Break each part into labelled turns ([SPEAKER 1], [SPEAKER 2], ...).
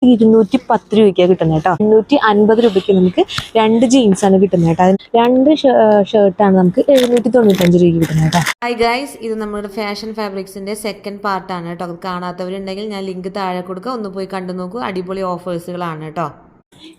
[SPEAKER 1] 210 രൂപയ്ക്കാണ് കിട്ടുന്നത് കേട്ടോ. 250 രൂപയ്ക്ക് നമുക്ക് 2 ജീൻസാണ് കിട്ടുന്നത് കേട്ടോ. 2 ഷർട്ടാണ് നമുക്ക് 795 രൂപയ്ക്ക് കിട്ടുന്നത് കേട്ടോ.
[SPEAKER 2] ഹായ് ഗൈസ്, ഇത് നമ്മുടെ ഫാഷൻ ഫാബ്രിക്സിന്റെ സെക്കൻഡ് പാർട്ടാണ് കേട്ടോ. അത് കാണാത്തവരുണ്ടെങ്കിൽ ഞാൻ ലിങ്ക് താഴെ കൊടുക്കുക, ഒന്ന് പോയി കണ്ടു നോക്കൂ. അടിപൊളി ഓഫേഴ്സുകളാണ് കേട്ടോ.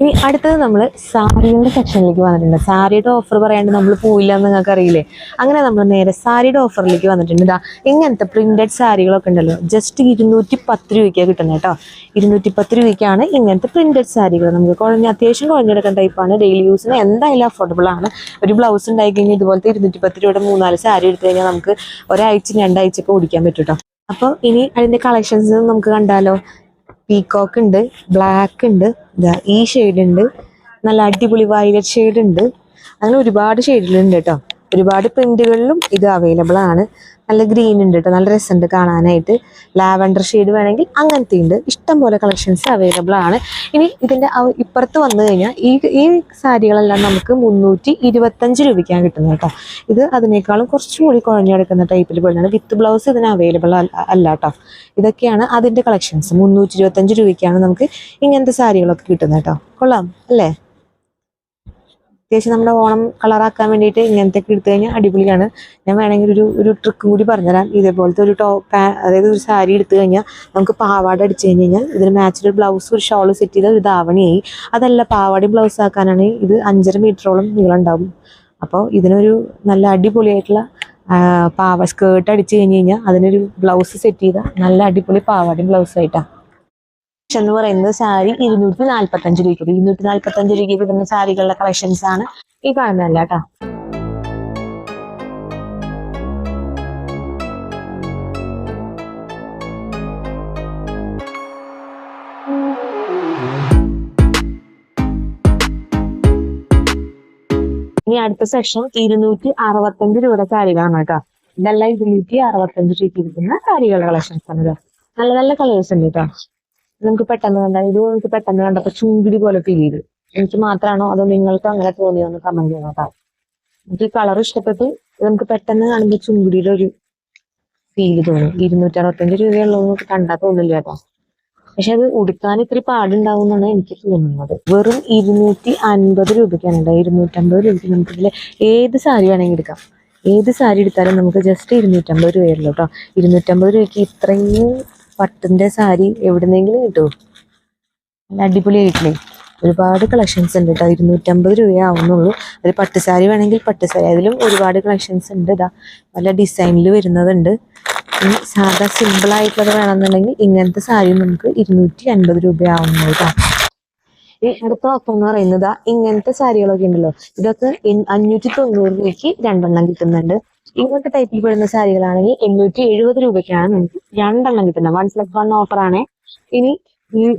[SPEAKER 1] ഇനി അടുത്തത് നമ്മൾ സാരികളുടെ സെക്ഷനിലേക്ക് വന്നിട്ടുണ്ട്. സാരിയുടെ ഓഫർ പറയാണ്ട് നമ്മൾ പോയില്ല എന്ന് നിങ്ങൾക്ക് അറിയില്ലേ. അങ്ങനെ നമ്മൾ നേരെ സാരിയുടെ ഓഫറിലേക്ക് വന്നിട്ടുണ്ട്. ഇതാ ഇങ്ങനത്തെ പ്രിന്റഡ് സാരികളൊക്കെ ഉണ്ടല്ലോ, ജസ്റ്റ് 210 രൂപയ്ക്കാണ് കിട്ടുന്നത് കേട്ടോ. 210 രൂപയ്ക്കാണ് ഇങ്ങനത്തെ പ്രിന്റഡ് സാരികൾ. നമുക്ക് അത്യാവശ്യം കുഴഞ്ഞെടുക്കുന്ന ടൈപ്പാണ്. ഡെയിലി യൂസിന് എന്തായാലും അഫോർഡബിൾ ആണ്. ഒരു ബ്ലൗസ് ഉണ്ടായി കഴിഞ്ഞാൽ ഇതുപോലത്തെ 210 രൂപയുടെ 3-4 സാരി എടുത്തു കഴിഞ്ഞാൽ നമുക്ക് ഒരാഴ്ച 2 ആഴ്ചയൊക്കെ ഓടിക്കാൻ പറ്റും കേട്ടോ. അപ്പോൾ ഇനി അതിൻ്റെ കളക്ഷൻസ് നമുക്ക് കണ്ടാലോ. പീകോക്ക് ഉണ്ട്, ബ്ലാക്ക് ഉണ്ട്, ഈ ഷെയ്ഡ് ഉണ്ട്, നല്ല അടിപൊളി വയലറ്റ് ഷെയ്ഡ് ഉണ്ട്. അങ്ങനെ ഒരുപാട് ഷെയ്ഡിലുണ്ട് കേട്ടോ. ഒരുപാട് പ്രിന്റുകളിലും ഇത് അവൈലബിൾ ആണ്. നല്ല ഗ്രീൻ ഉണ്ട് കേട്ടോ, നല്ല രസമുണ്ട് കാണാനായിട്ട്. ലാവൻഡർ ഷെയ്ഡ് വേണമെങ്കിൽ അങ്ങനത്തെ ഉണ്ട്. ഇഷ്ടംപോലെ കളക്ഷൻസ് അവൈലബിൾ ആണ്. ഇനി ഇതിൻ്റെ ഇപ്പുറത്ത് വന്നു കഴിഞ്ഞാൽ ഈ സാരികളെല്ലാം നമുക്ക് 325 രൂപയ്ക്കാണ് കിട്ടുന്നത് കേട്ടോ. ഇത് അതിനേക്കാളും കുറച്ചും കൂടി കുഴഞ്ഞെടുക്കുന്ന ടൈപ്പിൽ പെടുന്നതാണ്. വിത്ത് ബ്ലൗസ് ഇതിന് അവൈലബിൾ അല്ല കേട്ടോ. ഇതൊക്കെയാണ് അതിൻ്റെ കളക്ഷൻസ്. 325 രൂപയ്ക്കാണ് നമുക്ക് ഇങ്ങനത്തെ സാരികളൊക്കെ കിട്ടുന്നത് കേട്ടോ. കൊള്ളാം അല്ലേ? അത്യാവശ്യം നമ്മുടെ ഓണം കളറാക്കാൻ വേണ്ടിയിട്ട് ഇങ്ങനത്തെ ഒക്കെ എടുത്തു കഴിഞ്ഞാൽ അടിപൊളിയാണ്. ഞാൻ വേണമെങ്കിൽ ഒരു ട്രിക്ക് കൂടി പറഞ്ഞുതരാം. ഇതേപോലത്തെ ഒരു അതായത് ഒരു സാരി എടുത്തു കഴിഞ്ഞാൽ നമുക്ക് പാവാട അടിച്ചു കഴിഞ്ഞാൽ ഇതിന് മാച്ചിൽ ബ്ലൗസ് ഒരു ഷോൾ സെറ്റ് ചെയ്താൽ ഒരു ധാവണിയായി. അതല്ല, പാവാടയും ബ്ലൗസ് ആക്കാനാണ് ഇത് 5.5 മീറ്ററോളം നീളം ഉണ്ടാവും. അപ്പോൾ ഇതിനൊരു നല്ല അടിപൊളിയായിട്ടുള്ള സ്കേർട്ട് അടിച്ചു കഴിഞ്ഞാൽ അതിനൊരു ബ്ലൗസ് സെറ്റ് ചെയ്താൽ നല്ല അടിപൊളി പാവാടയും ബ്ലൗസായിട്ടാണ്. എന്ന് പറയുന്നത് സാരി 245 രൂപയ്ക്ക്. 245 രൂപയ്ക്ക് കിട്ടുന്ന സാരികളുടെ കളക്ഷൻസ് ആണ് ഈ കാണുന്നതല്ല കേട്ടോ. ഇനി അടുത്ത സെക്ഷൻ 265 രൂപയുടെ സാരികളാണ് കേട്ടോ. ഇതെല്ലാം 265 രൂപയ്ക്ക് കിട്ടുന്ന സാരികളുടെ കളക്ഷൻസ് ആണ് കേട്ടോ. നല്ല നല്ല കളേഴ്സ് ഉണ്ട് കേട്ടോ. നമുക്ക് പെട്ടെന്ന് കണ്ടാൽ ഇത് നമുക്ക് പെട്ടെന്ന് കണ്ടപ്പോൾ ചുങ്കിടി പോലെ ഫീൽ ചെയ്തു. എനിക്ക് മാത്രമാണോ അതോ നിങ്ങൾക്ക് അങ്ങനെ തോന്നിയോന്ന് കമന്റ് ചെയ്യണം കേട്ടോ. എനിക്ക് ഈ കളർ ഇഷ്ടപ്പെട്ട് നമുക്ക് പെട്ടെന്ന് കാണുമ്പോൾ ചുങ്കിടിയുടെ ഒരു ഫീല് തോന്നി. 265 രൂപയുള്ളത് നമുക്ക് കണ്ടാൽ തോന്നില്ല കേട്ടോ. പക്ഷെ അത് ഉടുക്കാൻ ഇത്തിരി പാടുണ്ടാവും എന്നാണ് എനിക്ക് തോന്നുന്നത്. വെറും 250 രൂപയ്ക്കാണ് കേട്ടോ. 250 രൂപയ്ക്ക് നമുക്ക് ഇതിൽ ഏത് സാരി വേണമെങ്കിൽ എടുക്കാം. ഏത് സാരി എടുത്താലും നമുക്ക് ജസ്റ്റ് 250 രൂപയുള്ളൂ കേട്ടോ. 250 രൂപയ്ക്ക് ഇത്രയും പട്ടിന്റെ സാരി എവിടുന്നെങ്കിലും കിട്ടുമോ? നല്ല അടിപൊളിയായിട്ടില്ലേ? ഒരുപാട് കളക്ഷൻസ് ഉണ്ട് കേട്ടോ. 250 രൂപയാവുന്നുള്ളൂ. ഒരു പട്ട് സാരി വേണമെങ്കിൽ പട്ട് സാരി, അതിലും ഒരുപാട് കളക്ഷൻസ് ഉണ്ട്. ഇതാ നല്ല ഡിസൈനിൽ വരുന്നതുണ്ട്. സാധാ സിമ്പിൾ ആയിട്ടുള്ളത് വേണമെന്നുണ്ടെങ്കിൽ ഇങ്ങനത്തെ സാരി നമുക്ക് 250 രൂപയാവുന്നു കേട്ടോ. ഈ അടുത്ത ഓഫർ എന്ന് പറയുന്നത് ഇങ്ങനത്തെ സാരികളൊക്കെ ഉണ്ടല്ലോ, ഇതൊക്കെ 590 രൂപയ്ക്ക് 2 കിട്ടുന്നുണ്ട്. ഇങ്ങനത്തെ ടൈപ്പിൽ പെടുന്ന സാരികളാണെങ്കിൽ 870 രൂപയ്ക്കാണ് നമുക്ക് 2 കിട്ടുന്നത്. 1+1 ഓഫറാണ്. ഇനി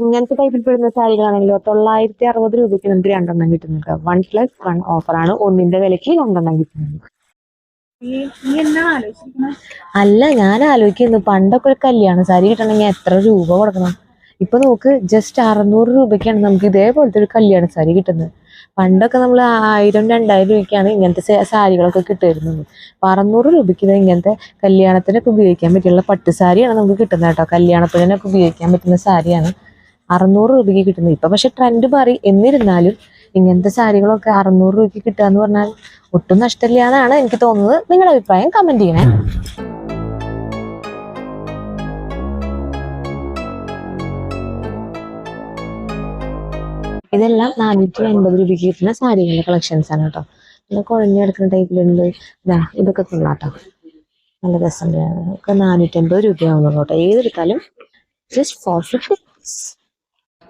[SPEAKER 1] ഇങ്ങനത്തെ ടൈപ്പിൽ പെടുന്ന സാരികളാണെങ്കിലോ 960 രൂപയ്ക്ക് നമുക്ക് 2 കിട്ടുന്നുണ്ട്. 1+1 ഓഫറാണ്. ഒന്നിന്റെ വിലയ്ക്ക് 2 കിട്ടുന്നുണ്ട്. അല്ല, ഞാൻ ആലോചിക്കുന്നു പണ്ടൊക്കെ ഒരു കല്യാണ സാരി കിട്ടണമെങ്കിൽ എത്ര രൂപ കൊടുക്കണം. ഇപ്പൊ നോക്ക്, ജസ്റ്റ് 600 രൂപയ്ക്കാണ് നമുക്ക് ഇതേപോലത്തെ ഒരു കല്യാണ സാരി കിട്ടുന്നത്. പണ്ടൊക്കെ നമ്മൾ 1000-2000 രൂപയ്ക്കാണ് ഇങ്ങനത്തെ സാരികളൊക്കെ കിട്ടുമായിരുന്നത്. 600 രൂപയ്ക്ക് ഇങ്ങനത്തെ കല്യാണത്തിനൊക്കെ ഉപയോഗിക്കാൻ പറ്റിയുള്ള പട്ട് സാരിയാണ് നമുക്ക് കിട്ടുന്നത് കേട്ടോ. കല്യാണത്തിനൊക്കെ ഉപയോഗിക്കാൻ പറ്റുന്ന സാരിയാണ് 600 രൂപയ്ക്ക് കിട്ടുന്നത്. ഇപ്പൊ പക്ഷെ ട്രെൻഡ് മാറി. എന്നിരുന്നാലും ഇങ്ങനത്തെ സാരികളൊക്കെ 600 രൂപയ്ക്ക് കിട്ടുക എന്ന് പറഞ്ഞാൽ ഒട്ടും നഷ്ടമില്ല എന്നാണ് എനിക്ക് തോന്നുന്നത്. നിങ്ങളുടെ അഭിപ്രായം കമന്റ് ചെയ്യണേ. ഇതെല്ലാം 450 രൂപയ്ക്ക് കിട്ടുന്ന സാരികളുടെ കളക്ഷൻസ് ആണ് കേട്ടോ. പിന്നെ കുഴഞ്ഞെടുക്കുന്ന ടൈപ്പിലുണ്ട്. ഇതൊക്കെ കൊള്ളാട്ടോ, നല്ല രസമുണ്ട്. ഒക്കെ 450 രൂപയാവുന്നുള്ളൂ കേട്ടോ. ഏതെടുത്താലും ജസ്റ്റ് 450.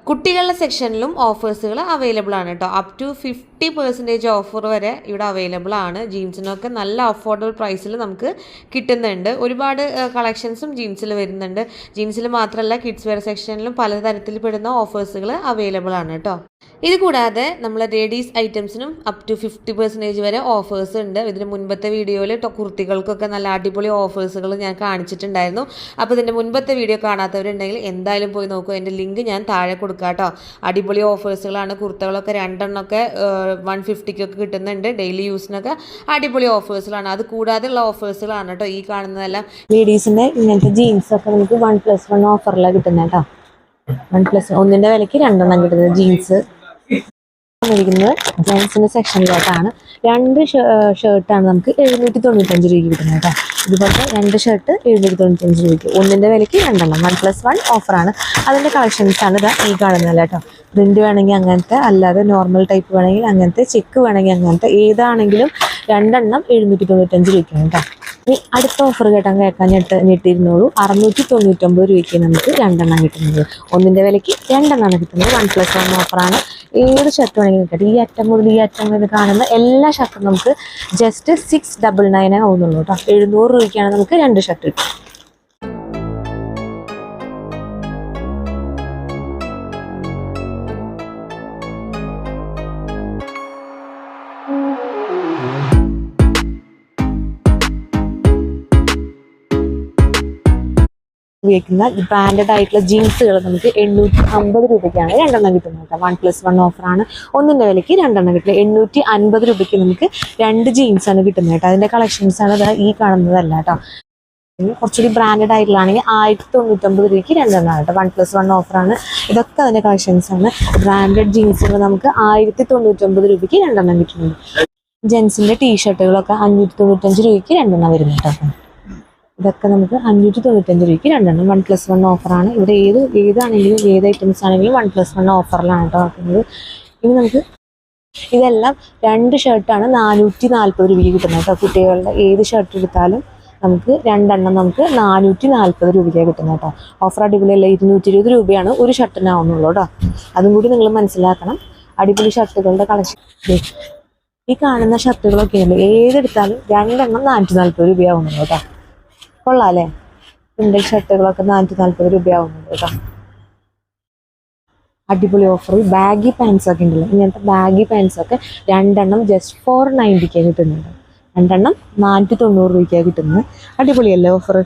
[SPEAKER 2] കുട്ടികളുടെ സെക്ഷനിലും ഓഫേഴ്സുകൾ അവൈലബിൾ ആണ് കേട്ടോ. അപ് ടു 50% ഓഫർ വരെ ഇവിടെ അവൈലബിൾ ആണ്. ജീൻസിനൊക്കെ നല്ല അഫോർഡബിൾ പ്രൈസിൽ നമുക്ക് കിട്ടുന്നുണ്ട്. ഒരുപാട് കളക്ഷൻസും ജീൻസിൽ വരുന്നുണ്ട്. ജീൻസിൽ മാത്രമല്ല, കിഡ്സ് വെയർ സെക്ഷനിലും പലതരത്തിൽ പെടുന്ന ഓഫേഴ്സുകൾ അവൈലബിൾ ആണ് കേട്ടോ. ഇത് കൂടാതെ നമ്മളെ ലേഡീസ് ഐറ്റംസിനും അപ് ടു 50% വരെ ഓഫേഴ്സ് ഉണ്ട്. ഇതിന് മുൻപത്തെ വീഡിയോയിൽ കുർത്തികൾക്കൊക്കെ നല്ല അടിപൊളി ഓഫേഴ്സുകൾ ഞാൻ കാണിച്ചിട്ടുണ്ടായിരുന്നു. അപ്പോൾ ഇതിൻ്റെ മുൻപത്തെ വീഡിയോ കാണാത്തവരുണ്ടെങ്കിൽ എന്തായാലും പോയി നോക്കൂ. എൻ്റെ ലിങ്ക് ഞാൻ താഴെ കൊടുക്കാം കേട്ടോ. അടിപൊളി ഓഫേഴ്സുകളാണ്. കുർത്തകളൊക്കെ 2 150-ക്കൊക്കെ കിട്ടുന്നുണ്ട്. ഡെയിലി യൂസിനൊക്കെ അടിപൊളി ഓഫേഴ്സിലാണ്. അത് കൂടാതെ ഉള്ള ഓഫേഴ്സുകളാണ് കേട്ടോ ഈ കാണുന്നതെല്ലാം.
[SPEAKER 1] ലേഡീസിന്റെ ഇങ്ങനത്തെ ജീൻസ് ഒക്കെ നമുക്ക് 1+1 ഓഫറിലാണ് കിട്ടുന്നത് കേട്ടോ. 1+1 വിലയ്ക്ക് 2 കിട്ടുന്നത്. ജീൻസ് ഇരിക്കുന്നത് ജെൻസിന്റെ സെക്ഷനിലോട്ടാണ്. 2 ഷർട്ടാണ് നമുക്ക് 795 രൂപയ്ക്ക് കിട്ടുന്നത് കേട്ടോ. ഇതുപോലത്തെ 2 ഷർട്ട് 795 രൂപയ്ക്ക്, 1 വിലയ്ക്ക് 2, 1+1 ഓഫറാണ്. അതിന്റെ കളക്ഷൻസ് ആണ് ഇതാ ഈ കാണുന്നത് കേട്ടോ. പ്രിന്റ് വേണമെങ്കിൽ അങ്ങനത്തെ, അല്ലാതെ നോർമൽ ടൈപ്പ് വേണമെങ്കിൽ അങ്ങനത്തെ, ചെക്ക് വേണമെങ്കിൽ അങ്ങനത്തെ, ഏതാണെങ്കിലും 2 795 രൂപയ്ക്കാണ് കേട്ടോ. ഇനി അടുത്ത ഓഫർ കേട്ടാൻ ഞെട്ടിരുന്നോളൂ. 699 രൂപയ്ക്ക് നമുക്ക് 2 കിട്ടുന്നത്. 1 വിലയ്ക്ക് 2 കിട്ടുന്നത്. 1+1 ഓഫറാണ്. ഏത് ഷർട്ട് വേണമെങ്കിലും കിട്ടും. ഈ അറ്റം മുതൽ ഈ അറ്റം മുതൽ കാണുന്ന എല്ലാ ഷർട്ടും നമുക്ക് ജസ്റ്റ് 699 ആവുന്നുള്ളൂ കേട്ടോ. 700 രൂപയ്ക്കാണ് നമുക്ക് 2 ഷർട്ട് കിട്ടും. ഉപയോഗിക്കുന്ന ബ്രാൻഡഡ് ആയിട്ടുള്ള ജീൻസുകൾ നമുക്ക് 850 രൂപയ്ക്കാണ് 2 കിട്ടുന്നത് കേട്ടോ. 1+1 ഓഫറാണ്. 1 വിലയ്ക്ക് 2 കിട്ടുന്നത്. 850 രൂപയ്ക്ക് നമുക്ക് 2 ജീൻസാണ് കിട്ടുന്നത് കേട്ടോ. അതിന്റെ കളക്ഷൻസ് ആണ് ഈ കാണുന്നതല്ല കേട്ടോ. കുറച്ചുകൂടി ബ്രാൻഡഡ് ആയിട്ടുള്ളതാണെങ്കിൽ 1099 രൂപയ്ക്ക് 2 കേട്ടോ. 1+1 ഓഫറാണ്. ഇതൊക്കെ അതിന്റെ കളക്ഷൻസ് ആണ്. ബ്രാൻഡഡ് ജീൻസുകൾ നമുക്ക് 1099 രൂപയ്ക്ക് 2 കിട്ടുന്നുണ്ട്. ജെൻസിന്റെ ടീഷർട്ടുകളൊക്കെ 595 രൂപയ്ക്ക് 2 വരുന്നത് കേട്ടോ. ഇതൊക്കെ നമുക്ക് 595 രൂപയ്ക്ക് 2, 1+1 ഓഫറാണ്. ഇവിടെ ഏതാണെങ്കിലും ഏത് ഐറ്റംസ് ആണെങ്കിലും 1+1 ഓഫറിലാണ് കേട്ടോ ആക്കുന്നത്. ഇനി നമുക്ക് ഇതെല്ലാം 2 ഷർട്ടാണ് 440 രൂപയ്ക്ക് കിട്ടുന്നത് കേട്ടോ. കുട്ടികളുടെ ഏത് ഷർട്ട് എടുത്താലും നമുക്ക് 2 നമുക്ക് 440 രൂപയ്ക്കാണ് കിട്ടുന്നത് കേട്ടോ. ഓഫർ അടിപൊളിയല്ല. 220 രൂപയാണ് ഒരു ഷർട്ടിനാവുന്നുള്ളൂ കേട്ടോ. അതും കൂടി നിങ്ങൾ മനസ്സിലാക്കണം. അടിപൊളി ഷർട്ടുകളുടെ കളക്ഷൻ. ഈ കാണുന്ന ഷർട്ടുകളൊക്കെ ഉണ്ട്, ഏതെടുത്താലും 2 440 രൂപയാവുന്നുള്ളൂ കേട്ടോ. കൊള്ളാല്ലേ? പ്രിന്റഡ് ഷർട്ടുകളൊക്കെ 440 രൂപയാവുന്നുണ്ട് കേട്ടോ. അടിപൊളി ഓഫർ. ബാഗി പാൻസ് ഒക്കെ ഉണ്ടല്ലോ, ഇങ്ങനത്തെ ബാഗി പാൻസ് ഒക്കെ 2 ജസ്റ്റ് 490 കിട്ടുന്നുണ്ട്. 2 490 രൂപയ്ക്കാണ് കിട്ടുന്നത്. അടിപൊളിയല്ലേ ഓഫർ?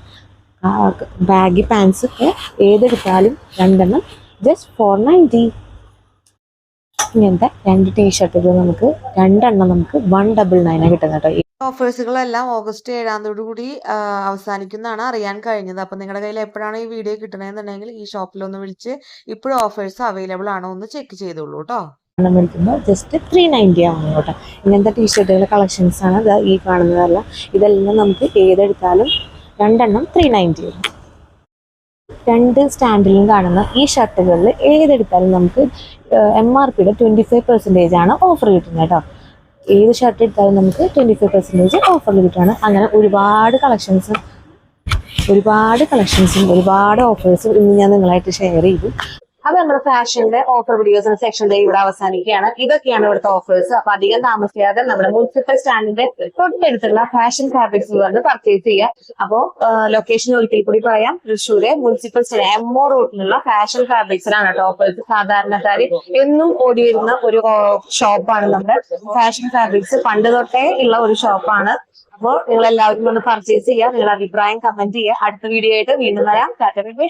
[SPEAKER 1] ബാഗി പാൻസ് ഒക്കെ ഏതെടുത്താലും 2 ജസ്റ്റ് 490. ഇങ്ങനത്തെ 2 ടീഷർട്ടുകൾ നമുക്ക് 2 നമുക്ക് 199 കിട്ടുന്നത് കേട്ടോ.
[SPEAKER 2] ഓഫേഴ്സുകളെല്ലാം ഓഗസ്റ്റ് 7 അവസാനിക്കുന്നതാണ് അറിയാൻ കഴിഞ്ഞത്. അപ്പം നിങ്ങളുടെ കയ്യിൽ എപ്പോഴാണ് ഈ വീഡിയോ കിട്ടണമെന്നുണ്ടെങ്കിൽ ഈ ഷോപ്പിലൊന്ന് വിളിച്ച് ഇപ്പോഴും ഓഫേഴ്സ് അവൈലബിൾ ആണോ എന്ന് ചെക്ക് ചെയ്തോളൂ കേട്ടോ.
[SPEAKER 1] മേടിക്കുമ്പോൾ ജസ്റ്റ് 390 ആവുന്നു കേട്ടോ. ഇങ്ങനത്തെ ടീഷർട്ടുകളുടെ കളക്ഷൻസ് ആണ് ഈ കാണുന്നതല്ല. ഇതെല്ലാം നമുക്ക് ഏതെടുത്താലും 2 390 വരും. 2 സ്റ്റാൻഡിലും കാണുന്ന ഈ ഷർട്ടുകളിൽ ഏതെടുത്താലും നമുക്ക് MRPയുടെ 25% ആണ് ഓഫർ കിട്ടുന്നത് കേട്ടോ. ഏത് ഷർട്ട് എടുത്താലും നമുക്ക് 25% ഓഫറിൽ കിട്ടുകയാണ്. അങ്ങനെ ഒരുപാട് കളക്ഷൻസും ഒരുപാട് ഓഫേഴ്സും ഇന്ന് ഞാൻ നിങ്ങളായിട്ട് ഷെയർ ചെയ്തു. അപ്പൊ നമ്മുടെ ഫാഷന്റെ ഓഫർ വീഡിയോസ് സെക്ഷന്റെ ഇവിടെ അവസാനിക്കുകയാണ്. ഇതൊക്കെയാണ് ഇവിടുത്തെ ഓഫേഴ്സ്. അപ്പൊ അധികം താമസിക്കാതെ നമ്മുടെ മുനിസിപ്പൽ സ്റ്റാൻഡിന്റെ തൊട്ടടുത്തുള്ള ഫാഷൻ ഫാബ്രിക്സ് വന്ന് പർച്ചേസ് ചെയ്യുക. അപ്പോ ലൊക്കേഷൻ ഒരിക്കൽ കൂടി പറയാം. തൃശ്ശൂരെ മുനിസിപ്പൽ സ്റ്റാൻഡ് MO റൂട്ടിലുള്ള ഫാഷൻ ഫാബ്രിക്സിലാണ് കേട്ടോ ഓഫേഴ്സ്. സാധാരണക്കാര് എന്നും ഓടി വരുന്ന ഒരു ഷോപ്പാണ് നമ്മുടെ ഫാഷൻ ഫാബ്രിക്സ്. പണ്ട് തൊട്ടേ ഉള്ള ഒരു ഷോപ്പാണ്. അപ്പോൾ നിങ്ങൾ എല്ലാവരും ഒന്ന് പർച്ചേസ് ചെയ്യുക. നിങ്ങളുടെ അഭിപ്രായം കമന്റ് ചെയ്യുക. അടുത്ത വീഡിയോ ആയിട്ട് വീണ്ടും വരാം. Tata bye bye.